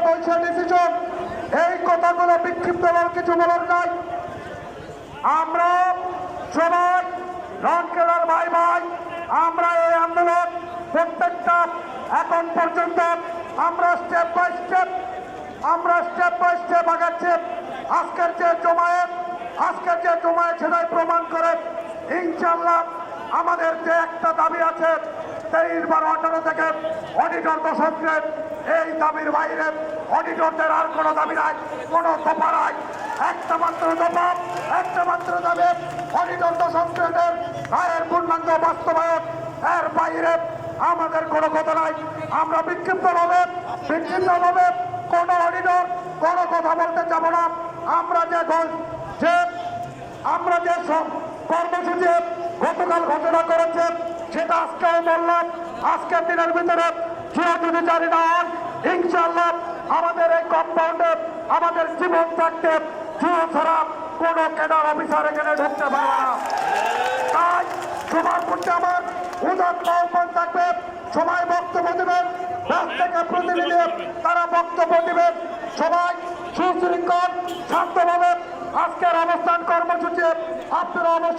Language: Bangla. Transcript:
বসে ডিসিশন, এই কথাগুলো বিক্ষিপ্ত হওয়ার কিছু বলার নাই। আমরা সবাই রনকেদার ভাই ভাই, আমরা এই আন্দোলন প্রত্যেকটা এখন পর্যন্ত আমরা স্টেপ বাই স্টেপ আগাচ্ছি। আজকের যে জমায়েত সেটাই প্রমাণ করে ইনশাল্লাহ আমাদের যে একটা দাবি আছে 23/12/18 থেকে অডিটর দশকের, এই দাবির বাইরে অডিটরদের আর কোনো দাবি নাই, কোনো দফা নাই। একটা মাত্র দাবি অডিটর দশকের রায়ের পূর্ণাঙ্গ বাস্তবায়ন, এর বাইরে আমাদের কোনো কথা নাই। আমরা বিক্ষিপ্তভাবে কোনো অডিটর কোনো কথা বলতে যাব না। আমরা যে কর্মসূচি গতকাল ঘোষণা করেছে সেটা আজকেও বললাম, আজকের দিনের ভিতরে কেউ যদি জানি না হন, ইনশাল্লাহ আমাদের এই কম্পাউন্ডে আমাদের জীবন থাকতে কেউ ছাড়া কোনো ক্যাডার অফিসার এখানে ঢুকতে পারবে না। তাই সবার প্রতি আমার উদাত্ত আহ্বান থাকবে, সবাই বক্তব্য দেবেন, দেশ থেকে প্রতিনিধি তারা বক্তব্য দেবেন। সবাই সুশৃঙ্খল শান্তভাবে আজকের অবস্থান কর্মসূচি আপনারা অবশ্যই